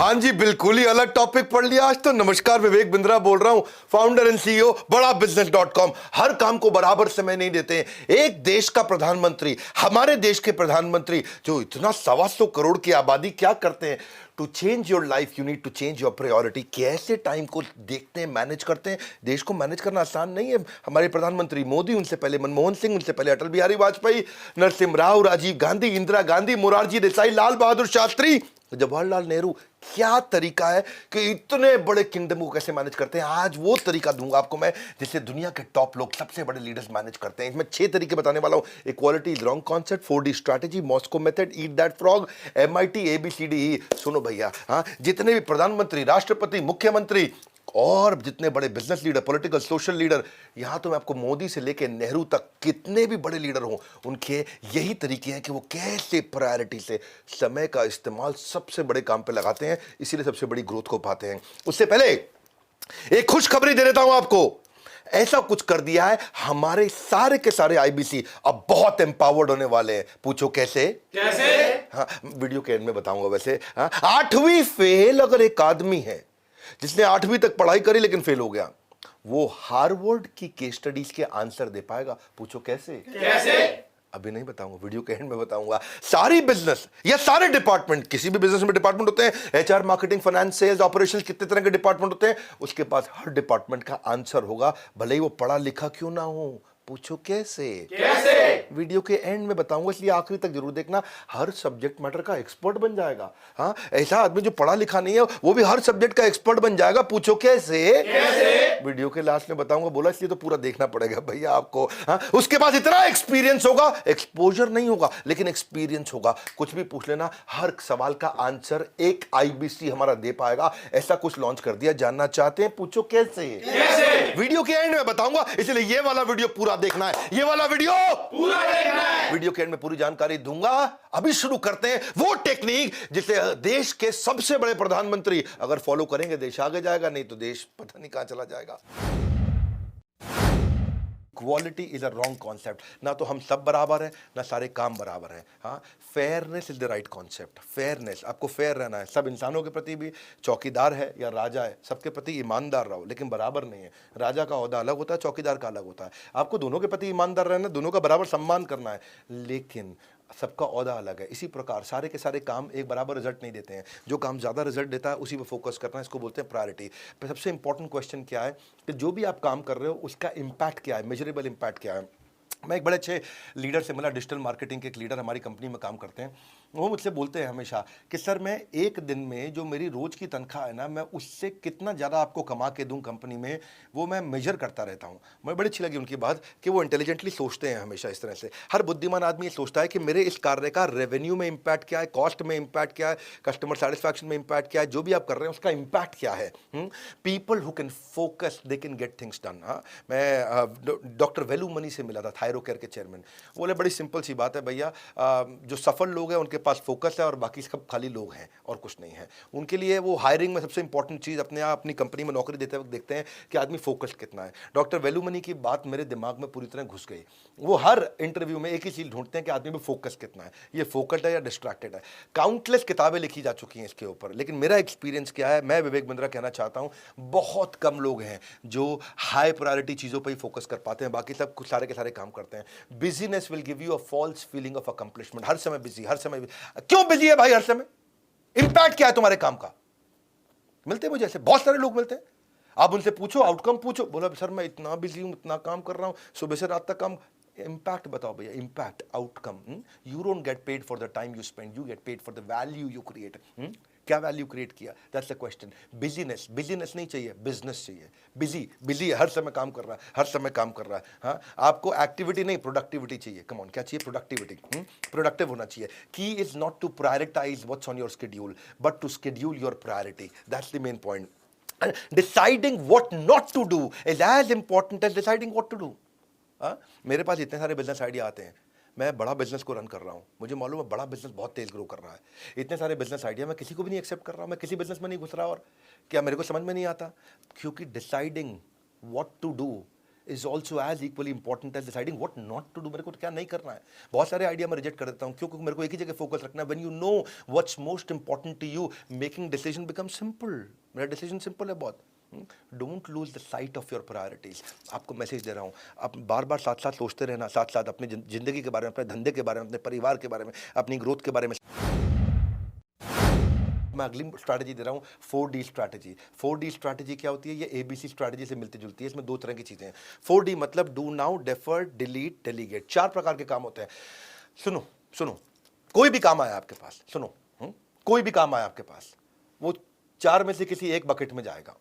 हाँ जी, बिल्कुल ही अलग टॉपिक पढ़ लिया आज तो। नमस्कार, विवेक बिंद्रा बोल रहा हूं, फाउंडर एंड सीईओ बड़ा बिजनेस.com। हर काम को बराबर समय नहीं देते हैं। एक देश का प्रधानमंत्री, हमारे देश के प्रधानमंत्री जो इतना 125 करोड़ की आबादी, क्या करते हैं? To change your life you need to change your priority. कैसे टाइम को देखते हैं, मैनेज करते हैं। देश को मैनेज करना आसान नहीं है। हमारे प्रधानमंत्री मोदी, उनसे पहले मनमोहन सिंह, उनसे पहले अटल बिहारी वाजपेयी, नरसिम्हा राव, राजीव गांधी, इंदिरा गांधी, मोरारजी देसाई, लाल बहादुर शास्त्री, जवाहरलाल नेहरू। क्या तरीका है कि इतने बड़े किंगडम को कैसे मैनेज करते हैं। आज वो तरीका दूंगा आपको मैं जिससे दुनिया के टॉप लोग, सबसे बड़े लीडर्स मैनेज करते हैं। इसमें 6 तरीके बताने वाला हूं। Equality is wrong concept, 4D strategy, Moscow method, eat that frog, MIT ABCDE। सुनो भैया, हाँ, जितने भी प्रधानमंत्री, राष्ट्रपति, मुख्यमंत्री और जितने बड़े business leader, political, social leader, यहां तो मैं आपको मोदी से लेकर नेहरू तक कितने भी बड़े लीडर हों, उनके यही तरीके हैं कि वो कैसे प्रायोरिटी से समय का इस्तेमाल सबसे बड़े काम पे लगाते हैं, इसीलिए सबसे बड़ी ग्रोथ को पाते हैं। उससे पहले एक खुशखबरी दे देता हूं आपको। ऐसा कुछ कर दिया है, हमारे सारे के सारे IBC अब बहुत एम्पावर्ड होने वाले हैं। पूछो कैसे? हाँ, वीडियो के एंड में बताऊंगा। वैसे हाँ, 8वीं फेल अगर एक आदमी है जिसने 8वीं तक पढ़ाई करी लेकिन फेल हो गया, वो हार्वर्ड की केस स्टडीज के आंसर दे पाएगा। पूछो कैसे? अभी नहीं बताऊंगा, वीडियो के एंड में बताऊंगा। सारी बिजनेस या सारे डिपार्टमेंट, किसी भी बिजनेस में डिपार्टमेंट होते हैं, HR, marketing, finance, sales, operations, कितने तरह के डिपार्टमेंट होते हैं, उसके पास हर डिपार्टमेंट का आंसर होगा, भले ही वो पढ़ा लिखा क्यों ना हो। पूछो कैसे? वीडियो के एंड में बताऊंगा, इसलिए आखिरी तक जरूर देखना। हर सब्जेक्ट मैटर का एक्सपर्ट बन जाएगा। हाँ, ऐसा आदमी जो पढ़ा लिखा नहीं है वो भी हर सब्जेक्ट का एक्सपर्ट बन जाएगा। पूछो कैसे? वीडियो के लास्ट में बताऊंगा, बोला इसलिए तो पूरा देखना पड़ेगा भैया आपको। हाँ, उसके पास इतना एक्सपीरियंस होगा, एक्सपोजर नहीं होगा लेकिन एक्सपीरियंस होगा। कुछ भी पूछ लेना, हर सवाल का आंसर एक IBC हमारा दे पाएगा। ऐसा कुछ लॉन्च कर दिया, जानना चाहते हैं? पूछो कैसे? वीडियो के एंड में बताऊंगा, इसलिए ये वाला वीडियो पूरा देखना है, ये वाला वीडियो पूरा देखना है। वीडियो के एंड में पूरी जानकारी दूंगा। अभी शुरू करते हैं वो टेक्निक जिसे देश के सबसे बड़े प्रधानमंत्री अगर फॉलो करेंगे, देश आगे जाएगा, नहीं तो देश पता नहीं कहां चला जाएगा। Quality is a wrong concept. ना तो हम सब बराबर हैं, ना सारे काम बराबर हैं। हाँ, fairness is the right concept. Fairness, आपको फेयर रहना है। सब इंसानों के प्रति भी, चौकीदार है या राजा है, सबके प्रति ईमानदार रहो, लेकिन बराबर नहीं है। राजा का ओहदा अलग होता है, चौकीदार का अलग होता है। आपको दोनों के प्रति ईमानदार रहना है, दोनों का बराबर सम्मान करना है, लेकिन सबका ओहदा अलग है। इसी प्रकार सारे के सारे काम एक बराबर रिजल्ट नहीं देते हैं। जो काम ज़्यादा रिजल्ट देता है उसी पे फोकस करना है, इसको बोलते हैं प्रायोरिटी। पर सबसे इंपॉर्टेंट क्वेश्चन क्या है कि जो भी आप काम कर रहे हो उसका इम्पैक्ट क्या है, मेजरेबल इम्पैक्ट क्या है। मैं एक बड़े अच्छे लीडर से मिला, डिजिटल मार्केटिंग के एक लीडर हमारी कंपनी में काम करते हैं। वो मुझसे बोलते हैं हमेशा कि सर, मैं एक दिन में जो मेरी रोज की तनख्वाह है ना, मैं उससे कितना ज़्यादा आपको कमा के दूं कंपनी में, वो मैं मेजर करता रहता हूं। मुझे बड़ी अच्छी लगी उनकी बात कि वो इंटेलिजेंटली सोचते हैं हमेशा इस तरह से। हर बुद्धिमान आदमी ये सोचता है कि मेरे इस कार्य का रेवेन्यू में इम्पैक्ट क्या है, कॉस्ट में इम्पैक्ट क्या है, कस्टमर सेटिस्फैक्शन में इम्पैक्ट क्या है, जो भी आप कर रहे हैं उसका इम्पैक्ट क्या है। People who can focus they can get things done. हाँ, मैं डॉक्टर वेलू मनी से मिला था, थायरो केयर के चेयरमैन। बोले बड़ी सिंपल सी बात है भैया, जो सफल लोग हैं उनके पास फोकस है और बाकी सब खाली लोग हैं और कुछ नहीं है। उनके लिए वो हायरिंग में सबसे इंपॉर्टेंट चीज़ अपने आप अपनी कंपनी में नौकरी देते वक्त देखते हैं कि आदमी फोकस कितना है। डॉक्टर वेलू मनी की बात मेरे दिमाग में पूरी तरह घुस गई। वो हर इंटरव्यू में एक ही चीज़ ढूंढते हैं कि आदमी में फोकस कितना है, ये फोकस्ड है या डिस्ट्रैक्टेड है। काउंटलेस किताबें लिखी जा चुकी हैं इसके ऊपर, लेकिन मेरा एक्सपीरियंस क्या है, मैं विवेक बिंद्रा कहना चाहता हूँ, बहुत कम लोग हैं जो हाई प्रायोरिटी चीज़ों पर ही फोकस कर पाते हैं, बाकी सब कुछ सारे के सारे काम करते हैं। Busyness will give you a false feeling of accomplishment. हर समय बिजी, हर समय क्यों बिजी है भाई? हर समय इंपैक्ट क्या है तुम्हारे काम का? मिलते हैं मुझे ऐसे बहुत सारे लोग मिलते हैं, आप उनसे पूछो, आउटकम पूछो, बोला सर मैं इतना बिजी हूं, इतना काम कर रहा हूं, सुबह से रात तक काम। इम्पैक्ट बताओ भैया, impact, outcome. You don't get paid for the time you spend, you get paid for the value you create. क्या वैल्यू क्रिएट किया, that's the question. Business, business नहीं चाहिए, बिजनेस चाहिए। बिजी बिजी है, हर समय काम कर रहा है, हर समय काम कर रहा है। हाँ, आपको एक्टिविटी नहीं, प्रोडक्टिविटी चाहिए। कम ऑन, क्या चाहिए? प्रोडक्टिविटी। प्रोडक्टिव होना चाहिए। Key is not to prioritize what's on your schedule, but to schedule your priority. That's the main point. Deciding what not to do is as important as deciding what to do. मेरे पास इतने सारे business idea आते हैं, मैं बड़ा business को run कर रहा हूं, मुझे मालूम है बड़ा बिजनेस बहुत तेज ग्रो कर रहा है। इतने सारे बिजनेस आइडिया मैं किसी को भी नहीं एक्सेप्ट कर रहा हूं, मैं किसी बिजनेस में नहीं घुस रहा, और क्या मेरे को समझ में नहीं आता? क्योंकि deciding what to do is also as equally important as deciding what not to do. मेरे को क्या नहीं करना है। बहुत सारे आइडिया मैं रिजेक्ट कर देता हूँ क्योंकि मेरे को एक ही जगह फोकस रखना है। When you know what's most important to you, making decision become simple. मेरा डिसीजन सिंपल है बहुत। Don't lose the sight of your priorities. आपको मैसेज दे रहा हूँ, आप बार बार साथ साथ सोचते रहना, साथ साथ अपनी जिंदगी के बारे में, अपने धंधे के बारे में, अपने परिवार के बारे में, अपनी ग्रोथ के बारे में। मैं अगली स्ट्रैटेजी दे रहा हूँ, 4D स्ट्रैटेजी। 4D स्ट्रैटेजी क्या होती है? ये ABC स्ट्रैटेजी से मिलती जुलती है। इसमें दो तरह की चीजें हैं। 4D मतलब do now, defer, delete, delegate. 4 प्रकार के काम होते हैं। सुनो सुनो, कोई भी काम आया आपके पास, सुनो, कोई भी काम आया आपके पास, वो 4 में से किसी एक बकेट में जाएगा।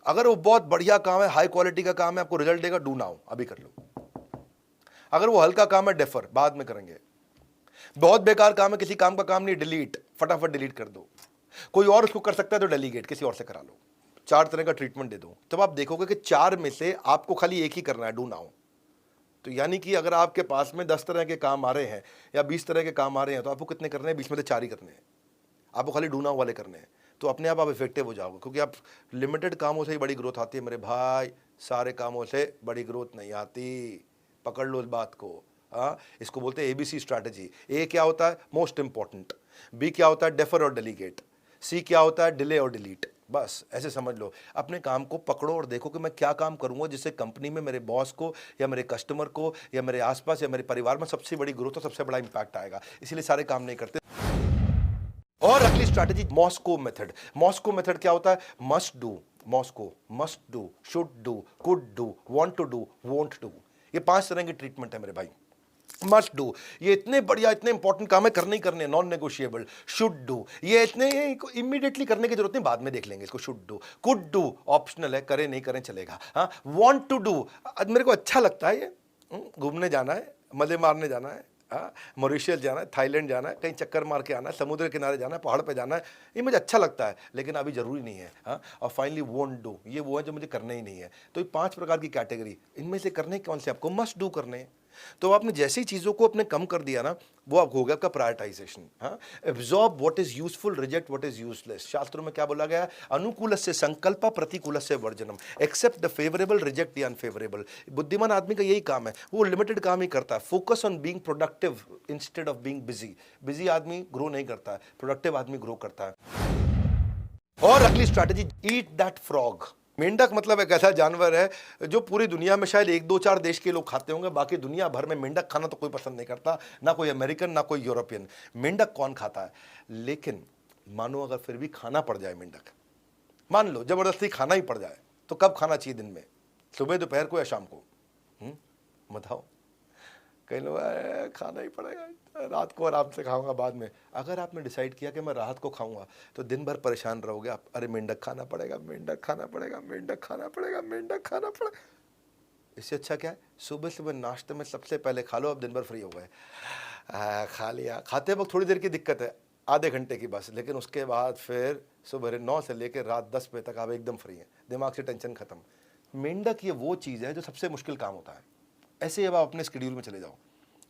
अगर वो बहुत बढ़िया काम है, हाई क्वालिटी का काम है, आपको रिजल्ट देगा, डू नाउ, अभी कर लो। अगर वो हल्का काम है, डेफर, बाद में करेंगे। बहुत बेकार काम है, किसी काम का काम नहीं, डिलीट, फटाफट डिलीट कर दो। कोई और उसको कर सकता है तो डेलीगेट, किसी और से करा लो। 4 तरह का ट्रीटमेंट दे दो। तब आप देखोगे कि 4 में से आपको खाली एक ही करना है, डू नाउ। तो यानी कि अगर आपके पास में 10 तरह के काम आ रहे हैं या 20 तरह के काम आ रहे हैं, तो आपको कितने करने हैं? 20 में से 4 ही करने हैं। आपको खाली डू नाउ वाले करने हैं। तो अपने आप इफेक्टिव हो जाओगे, क्योंकि आप लिमिटेड कामों से ही बड़ी ग्रोथ आती है मेरे भाई। सारे कामों से बड़ी ग्रोथ नहीं आती। पकड़ लो इस बात को। इसको बोलते हैं ABC स्ट्रैटेजी। ए क्या होता है? Most important. बी क्या होता है? डेफर और डेलीगेट। सी क्या होता है? डिले और डिलीट। बस ऐसे समझ लो। अपने काम को पकड़ो और देखो कि मैं क्या काम करूंगा जिससे कंपनी में मेरे बॉस को या मेरे कस्टमर को या मेरे आसपास या मेरे परिवार में सबसे बड़ी ग्रोथ और सबसे बड़ा इंपैक्ट आएगा। इसीलिए सारे काम नहीं करते। और अगली strategy, Moscow method. Moscow method क्या होता है? Must do, Moscow, must do, should do, could do, want to do, won't do. ये 5 तरह की ट्रीटमेंट है मेरे भाई। मस्ट डू, ये इतने बढ़िया, इतने इंपॉर्टेंट काम है, करने ही करने, नॉन नेगोशिएबल। शुड डू, ये इतने इमीडिएटली करने की जरूरत नहीं, बाद में देख लेंगे इसको। Should do. Could do optional है, करें नहीं करें चलेगा। हाँ, वांट टू डू, मेरे को अच्छा लगता है, ये घूमने जाना है, मजे मारने जाना है, मॉरिशस जाना है, थाईलैंड जाना है, कहीं चक्कर मार के आना है, समुद्र किनारे जाना है, पहाड़ पे जाना है, ये मुझे अच्छा लगता है, लेकिन अभी जरूरी नहीं है। हाँ, और फाइनली वोंट डू, ये वो है जो मुझे करना ही नहीं है। तो ये 5 प्रकार की कैटेगरी, इनमें से करने कौन से? आपको मस्ट डू करने हैं। तो आपने जैसी चीजों को अपने कम कर दिया ना, वो आपको हो गया आपका प्रायोरिटाइजेशन। हाँ, absorb what is useful, reject what is useless. शास्त्रों में क्या बोला गया है? अनुकूलस्य संकल्प, प्रतिकूलस्य वर्जनम। Accept the favourable, reject the unfavourable. बुद्धिमान आदमी का यही काम है, वो लिमिटेड काम ही करता है। Focus on being productive instead of being busy. Busy आदमी ग्रो नहीं करता है, प्रोडक्टिव आदमी ग्रो करता है। और अगली स्ट्रैटेजी, ईट दैट फ्रॉग। मेंढक मतलब एक ऐसा जानवर है जो पूरी दुनिया में शायद 1-2-4 देश के लोग खाते होंगे, बाकी दुनिया भर में मेंढक खाना तो कोई पसंद नहीं करता, ना कोई अमेरिकन ना कोई यूरोपियन। मेंढक कौन खाता है? लेकिन मानो अगर फिर भी खाना पड़ जाए मेंढक, मान लो जबरदस्ती खाना ही पड़ जाए, तो कब खाना चाहिए? दिन में, सुबह, दोपहर को या शाम को? बताओ। कई लोग खाना ही पड़ेगा, रात को आराम से खाऊंगा बाद में। अगर आपने डिसाइड किया कि मैं रात को खाऊंगा, तो दिन भर परेशान रहोगे आप। अरे मेंढक खाना पड़ेगा, मेंढक खाना पड़ेगा, मेंढक खाना पड़ेगा, मेंढक खाना पड़ेगा। इससे अच्छा क्या है? सुबह सुबह नाश्ते में सबसे पहले खा लो, अब दिन भर फ्री हो गए। खा लिया। खाते वक्त थोड़ी देर की दिक्कत है, आधे घंटे की बस, लेकिन उसके बाद फिर सुबह 9 से लेकर रात 10 बजे तक आप एकदम फ्री हैं, दिमाग से टेंशन खत्म। मेंढक ये वो चीज़ है जो सबसे मुश्किल काम होता है। ऐसे ही अब आप अपने स्केड्यूल में चले जाओ,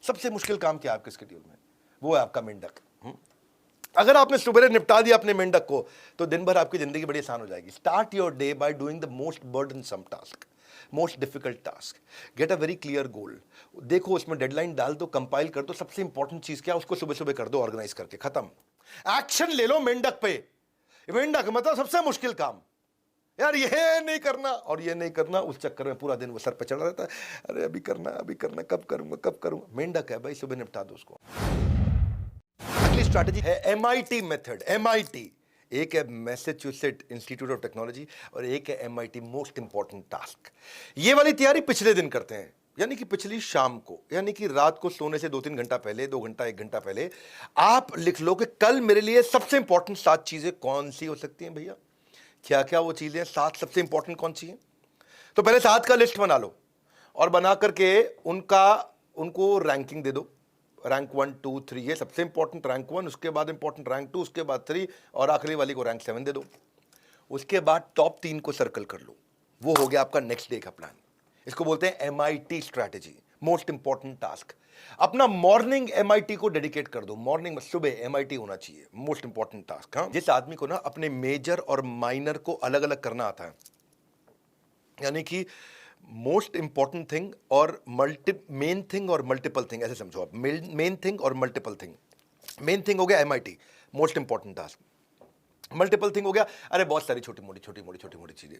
सबसे मुश्किल काम क्या है आपके स्केड्यूल में? वो है आपका मेंढक। अगर आपने सुबह निपटा दिया अपने मेंढक को, तो दिन भर आपकी जिंदगी बड़ी आसान हो जाएगी। Start your day by doing the most burdensome task, most difficult task. Get a very clear goal. देखो उसमें डेडलाइन डाल दो, कंपाइल कर दो, सबसे इंपॉर्टेंट चीज क्या है उसको सुबह सुबह कर दो, ऑर्गेनाइज करके, खत्म। एक्शन ले लो मेंढक पे। मेंढक मतलब सबसे मुश्किल काम यार, ये नहीं करना और ये नहीं करना, उस चक्कर में पूरा दिन वो सर पे चढ़ा रहता है। अरे अभी करना, अभी करना, कब करूंगा, कब करूंगा। मेंढक है भाई, सुबह निपटा दो उसको। अगली स्ट्रैटेजी है MIT मेथड। MIT, एक है मैसेच्यूसेट इंस्टीट्यूट ऑफ टेक्नोलॉजी और एक है MIT, मोस्ट इंपॉर्टेंट टास्क। ये वाली तैयारी पिछले दिन करते हैं, यानी कि पिछली शाम को, यानी कि रात को सोने से 2-3 घंटा पहले, 2 घंटा 1 घंटा पहले आप लिख लो कि कल मेरे लिए सबसे इंपॉर्टेंट 7 चीजें कौन सी हो सकती हैं भैया। क्या क्या वो चीजें 7 सबसे इंपॉर्टेंट कौन सी हैं? तो पहले 7 का लिस्ट बना लो और बना करके उनको रैंकिंग दे दो। रैंक 1, 2, 3, ये सबसे इंपॉर्टेंट रैंक 1, उसके बाद इंपॉर्टेंट रैंक 2, उसके बाद 3 और आखिरी वाली को रैंक 7 दे दो। उसके बाद टॉप 3 को सर्कल कर लो। वो हो गया आपका नेक्स्ट डे का प्लान। इसको बोलते हैं MIT strategy, most important task. अपना मॉर्निंग MIT को डेडिकेट कर दो। मॉर्निंग में सुबह MIT होना चाहिए, मोस्ट इंपॉर्टेंट टास्क। हाँ, जिस आदमी को ना अपने मेजर और माइनर को अलग अलग करना आता है, यानी कि मोस्ट इंपॉर्टेंट थिंग और मेन थिंग और मल्टीपल थिंग, ऐसे समझो आप, मेन थिंग और मल्टीपल थिंग। मेन थिंग हो गया MIT, most important task. Multiple thing हो गया, अरे बहुत सारी छोटी मोटी चीजें।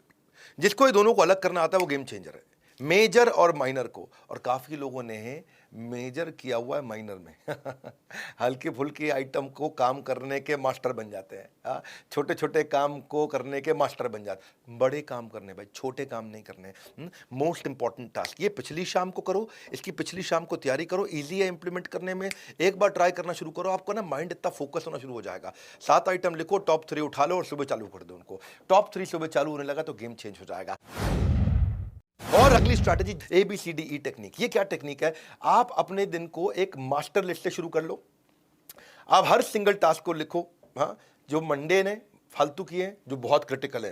जिसको ये दोनों को अलग करना आता है वो गेम चेंजर है, मेजर और माइनर को। और काफी लोगों ने मेजर किया हुआ है माइनर में हल्के फुल्के आइटम को काम करने के मास्टर बन जाते हैं, छोटे छोटे काम को करने के मास्टर बन जाते। बड़े काम करने भाई, छोटे काम नहीं करने। मोस्ट इंपॉर्टेंट टास्क ये पिछली शाम को करो, इसकी पिछली शाम को तैयारी करो, इजी है इंप्लीमेंट करने में। एक बार ट्राई करना शुरू करो, आपको ना माइंड इतना फोकस होना शुरू हो जाएगा। 7 आइटम लिखो, टॉप 3 उठा लो और सुबह चालू कर दो उनको। टॉप 3 सुबह चालू होने लगा तो गेम चेंज हो जाएगा। और अगली स्ट्रैटेजी ABCDE टेक्निक। ये क्या टेक्निक है? आप अपने दिन को एक मास्टर लिस्ट से शुरू कर लो। आप हर सिंगल टास्क को लिखो, जो मंडे ने फालतू किए, जो बहुत क्रिटिकल है,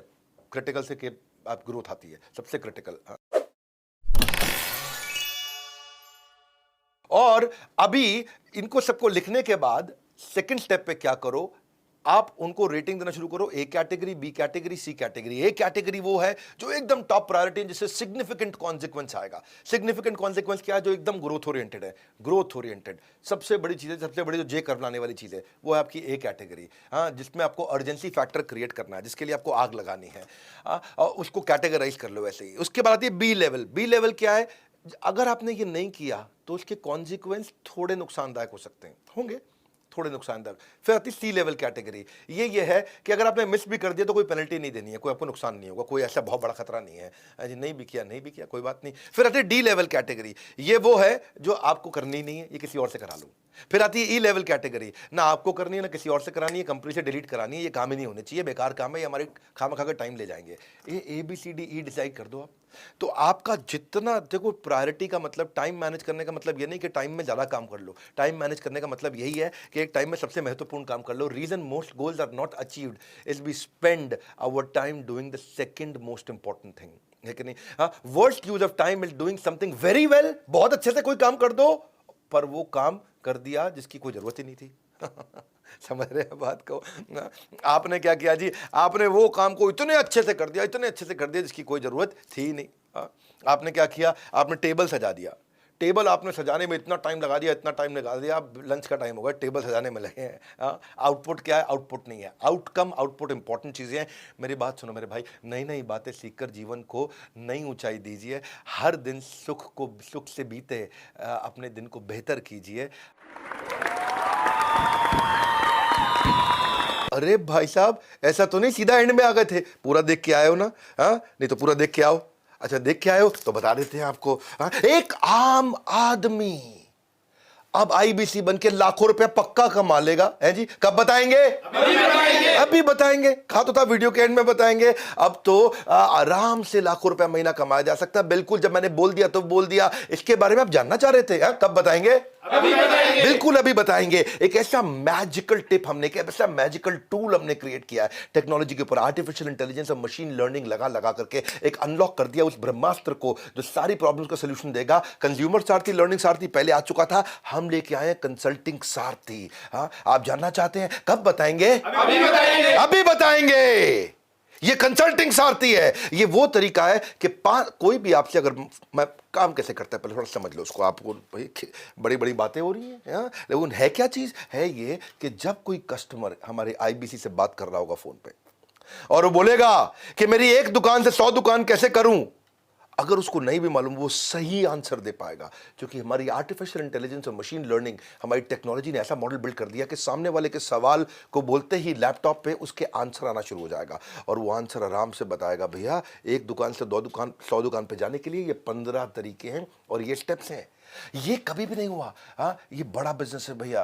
क्रिटिकल से के आप ग्रोथ आती है, सबसे क्रिटिकल। और अभी इनको सबको लिखने के बाद सेकंड स्टेप पे क्या करो, आप उनको रेटिंग देना शुरू करो। A category, B category, C category. A category वो है जो एकदम टॉप प्रायोरिटी है, जिससे सिग्निफिकेंट कॉन्सिक्वेंस आएगा। सिग्निफिकेंट कॉन्सिक्वेंस क्या है? जो एकदम ग्रोथ ओरिएंटेड है। ग्रोथ ओरिएंटेड सबसे बड़ी चीज है, सबसे बड़ी जो जे कर्व लाने वाली चीज है वो है आपकी A कैटेगरी। जिसमें आपको अर्जेंसी फैक्टर क्रिएट करना है, जिसके लिए आपको आग लगानी है, और उसको कैटेगराइज कर लो वैसे ही। उसके बाद आती है B लेवल। B लेवल क्या है? अगर आपने ये नहीं किया तो उसके कॉन्सिक्वेंस थोड़े नुकसानदायक हो सकते हैं, होंगे थोड़े नुकसानदायक। फिर आती C लेवल कैटेगरी। ये है कि अगर आपने मिस भी कर दिया तो कोई पेनल्टी नहीं देनी है, कोई आपको नुकसान नहीं होगा, कोई ऐसा बहुत बड़ा खतरा नहीं है जी, नहीं भी किया कोई बात नहीं। फिर आती है D लेवल कैटेगरी। ये वो है जो आपको करनी नहीं है, ये किसी और से करा लो। फिर आती है E लेवल कैटेगरी। ना आपको करनी है, ना किसी और से करानी है, कंपनी से डिलीट करानी है, ये काम ही नहीं होने चाहिए, बेकार काम है, ये हमारे खामा खा के टाइम ले जाएंगे। ये ABCDE डिसाइड कर दो आप। तो आपका जितना, देखो प्रायोरिटी का मतलब, टाइम मैनेज करने का मतलब ये नहीं कि टाइम में ज्यादा काम कर लो। टाइम मैनेज करने का मतलब यही है कि एक टाइम में सबसे महत्वपूर्ण काम कर लो। Reason most goals are not achieved is we spend our time doing the second most important thing, है कि नहीं? Worst use of time is doing something very well. बहुत अच्छे से कोई काम कर दो, पर वो काम कर दिया जिसकी कोई जरूरत ही नहीं थी समझ रहे हैं बात को? आपने क्या किया जी? आपने वो काम को इतने अच्छे से कर दिया जिसकी कोई जरूरत थी नहीं। आपने क्या किया? आपने टेबल सजा दिया। टेबल आपने सजाने में इतना टाइम लगा दिया, लंच का टाइम होगा, टेबल सजाने में लगे हैं। आउटपुट क्या है? आउटपुट नहीं है, आउटकम। आउटपुट इंपॉर्टेंट चीजें हैं। मेरी बात सुनो मेरे भाई, नई नई बातें सीखकर जीवन को नई ऊंचाई दीजिए। हर दिन सुख से बीते, अपने दिन को बेहतर कीजिए। अरे भाई साहब, ऐसा तो नहीं सीधा एंड में आ गए थे? पूरा देख के आए हो ना? नहीं तो पूरा देख के आओ। अच्छा, देख के आए हो तो बता देते हैं आपको। एक आम आदमी अब IBC बन के लाखों रुपया पक्का कमा लेगा, है जी? कब बताएंगे? अभी बताएंगे। कहा तो था वीडियो के एंड में बताएंगे। अब तो आराम से लाखों रुपया महीना कमाया जा सकता है। बिल्कुल, जब मैंने बोल दिया तो बोल दिया। इसके बारे में आप जानना चाह रहे थे, कब बताएंगे? बिल्कुल अभी बताएंगे। एक ऐसा मैजिकल टिप हमने, ऐसा मैजिकल टूल हमने क्रिएट किया है टेक्नोलॉजी के ऊपर, आर्टिफिशियल इंटेलिजेंस और मशीन लर्निंग लगा करके एक अनलॉक कर दिया उस ब्रह्मास्त्र को जो सारी प्रॉब्लम्स का सोल्यूशन देगा। कंज्यूमर सारथी, लर्निंग सारथी पहले आ चुका था, हम लेके आए कंसल्टिंग सारथी। आप जानना चाहते हैं कब बताएंगे? अभी बताएंगे। ये कंसल्टिंग सारथी है। ये वो तरीका है कि कोई भी आपसे, अगर मैं काम कैसे करता है पहले थोड़ा समझ लो उसको। आपको बड़ी बड़ी बातें हो रही हैं, लेकिन है क्या चीज? है ये कि जब कोई कस्टमर हमारे IBC से बात कर रहा होगा फोन पे और वो बोलेगा कि मेरी एक दुकान से 100 दुकान कैसे करूं, अगर उसको नहीं भी मालूम वो सही आंसर दे पाएगा, क्योंकि हमारी आर्टिफिशियल इंटेलिजेंस और मशीन लर्निंग, हमारी टेक्नोलॉजी ने ऐसा मॉडल बिल्ड कर दिया कि सामने वाले के सवाल को बोलते ही लैपटॉप पे उसके आंसर आना शुरू हो जाएगा और वो आंसर आराम से बताएगा, भैया एक दुकान से 100 दुकान पे जाने के लिए ये 15 तरीके हैं और ये स्टेप्स हैं। ये कभी भी नहीं हुआ। ये बड़ा बिजनेस है भैया।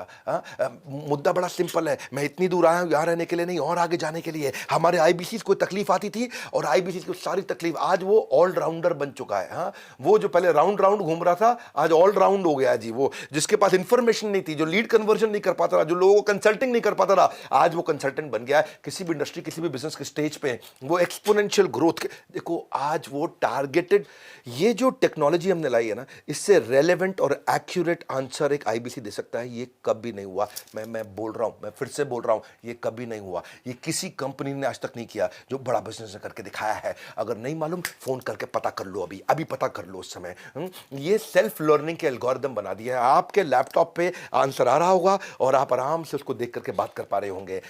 मुद्दा बड़ा सिंपल है। मैं इतनी दूर आया हूं यहां रहने के लिए नहीं, और आगे जाने के लिए। हमारे IBC को तकलीफ आती थी और IBC की सारी तकलीफ, आज वो ऑलराउंडर बन चुका है। वो जो पहले राउंड घूम रहा था, आज ऑलराउंड हो गया जी। वो जिसके पास इंफॉर्मेशन नहीं थी, जो लीड कन्वर्जन नहीं कर पाता था, जो लोगों को कंसल्टिंग नहीं कर पाता था, आज वो कंसल्टेंट बन गया है। किसी भी इंडस्ट्री, किसी भी बिजनेस के स्टेज पे वो एक्सपोनेंशियल ग्रोथ देखो, आज वो टारगेटेड, ये जो टेक्नोलॉजी हमने लाई है ना, इससे रेलेवेंट रिलेवेंट और एक्यूरेट आंसर एक आईबीसी दे सकता है, ये कभी नहीं हुआ। मैं बोल रहा हूं, मैं फिर से बोल रहा हूं, ये कभी नहीं हुआ। ये किसी कंपनी ने आज तक नहीं किया जो बड़ा बिजनेस करके दिखाया है। अगर नहीं मालूम फोन करके पता कर लो, अभी अभी पता कर लो उस समय। ये सेल्फ लर्निंग के एल्गोरिदम बना दिया है। आपके लैपटॉप पे आंसर आ रहा होगा और आप आराम से उसको देख करके बात कर पा रहे होंगे।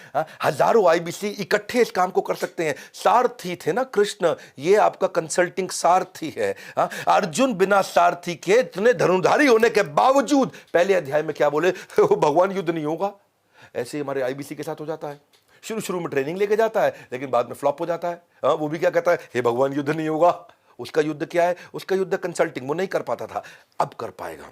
हजारों आईबीसी इकट्ठे इस काम को कर सकते हैं। सारथी थे ना कृष्ण, ये आपका कंसल्टिंग सारथी है। अर्जुन बिना सारथी के इतने धनुर्धारी होने के बावजूद पहले अध्याय में क्या बोले, भगवान युद्ध नहीं होगा। ऐसे हमारे आईबीसी के साथ हो जाता है। शुरू शुरू में ट्रेनिंग लेके जाता है, लेकिन बाद में फ्लॉप हो जाता है। वो भी क्या कहता है, हे भगवान युद्ध नहीं होगा। उसका युद्ध क्या है, उसका युद्ध कंसल्टिंग, वो नहीं कर पाता था, अब कर पाएगा।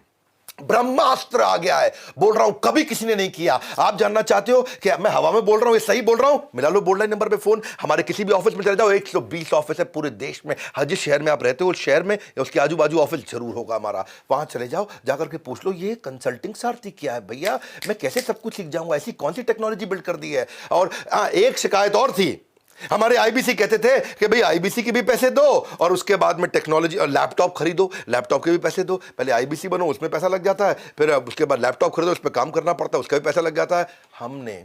ब्रह्मास्त्र आ गया है, बोल रहा हूं कभी किसी ने नहीं किया। आप जानना चाहते हो कि मैं हवा में बोल रहा हूं, ये सही बोल रहा हूं, मिला लो बोर्ड लाइन नंबर पे फोन। हमारे किसी भी ऑफिस में चले जाओ, 120 ऑफिस है पूरे देश में। हर जिस शहर में आप रहते हो उस शहर में या उसके आजू बाजू ऑफिस जरूर होगा हमारा। वहां चले जाओ, जाकर के पूछ लो ये कंसल्टिंग सारथी क्या है भैया, मैं कैसे सब कुछ सीख जाऊंगा, ऐसी कौन सी टेक्नोलॉजी बिल्ड कर दी है। और एक शिकायत और थी, हमारे आईबीसी कहते थे कि भाई आईबीसी के भी पैसे दो और उसके बाद में टेक्नोलॉजी और लैपटॉप खरीदो, लैपटॉप के भी पैसे दो। पहले आईबीसी बनो, उसमें पैसा लग जाता है, फिर उसके बाद लैपटॉप खरीदो, उस पर काम करना पड़ता है, उसका भी पैसा लग जाता है। हमने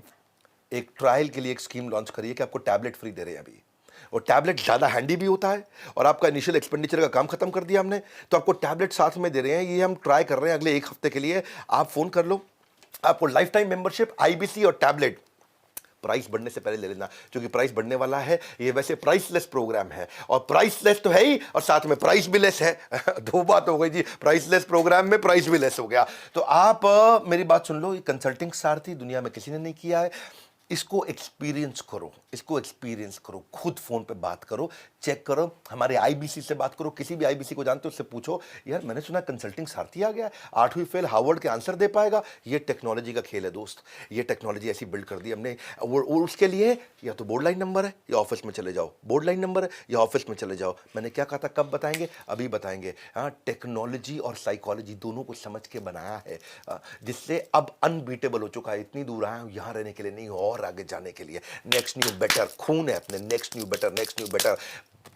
एक ट्रायल के लिए एक स्कीम लॉन्च करी है कि आपको टैबलेट फ्री दे रहे हैं अभी। और टैबलेट ज़्यादा हैंडी भी होता है और आपका इनिशियल एक्सपेंडिचर का काम खत्म कर दिया हमने, तो आपको टैबलेट साथ में दे रहे हैं। ये हम ट्राई कर रहे हैं अगले 1 हफ्ते के लिए। आप फोन कर लो, आपको लाइफ टाइम मेंबरशिप, आईबीसी और टैबलेट। प्राइस बढ़ने से पहले ले लेना, क्योंकि प्राइस बढ़ने वाला है। ये वैसे प्राइसलेस प्रोग्राम है, और प्राइसलेस तो है ही और साथ में प्राइस भी लेस है। दो बात हो गई जी, प्राइसलेस प्रोग्राम में प्राइस भी लेस हो गया। तो आप मेरी बात सुन लो, ये कंसल्टिंग सारथी दुनिया में किसी ने नहीं किया है। इसको एक्सपीरियंस करो, इसको एक्सपीरियंस करो, खुद फोन पे बात करो, चेक करो, हमारे आईबीसी से बात करो, किसी भी आईबीसी को जानते हो उससे पूछो, यार मैंने सुना कंसल्टिंग सारथी आ गया है, 8वीं फेल हार्वर्ड के आंसर दे पाएगा। ये टेक्नोलॉजी का खेल है दोस्त, ये टेक्नोलॉजी ऐसी बिल्ड कर दी हमने। और उसके लिए या तो बोर्ड लाइन नंबर है या ऑफिस में चले जाओ, बोर्ड लाइन नंबर है या ऑफिस में चले जाओ। मैंने क्या कहा था, कब बताएंगे, अभी बताएंगे। हाँ, टेक्नोलॉजी और साइकोलॉजी दोनों को समझ के बनाया है, जिससे अब अनबीटेबल हो चुका है। इतनी दूर आया हूं यहाँ रहने के लिए नहीं, और आगे जाने के लिए। नेक्स्ट न्यू बेटर खून है अपने, next new better, next new better,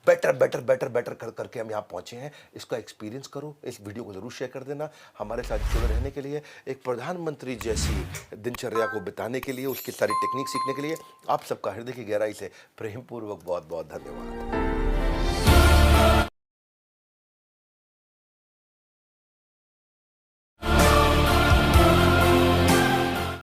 better better better better कर करके हम यहाँ पहुंचे हैं। इसका एक्सपीरियंस करो, इस वीडियो को जरूर शेयर कर देना। हमारे साथ जुड़े रहने के लिए, एक प्रधानमंत्री जैसी दिनचर्या को बिताने के लिए, उसकी सारी टेक्निक सीखने के लिए आप सबका हृदय की गहराई से प्रेमपूर्वक बहुत बहुत धन्यवाद।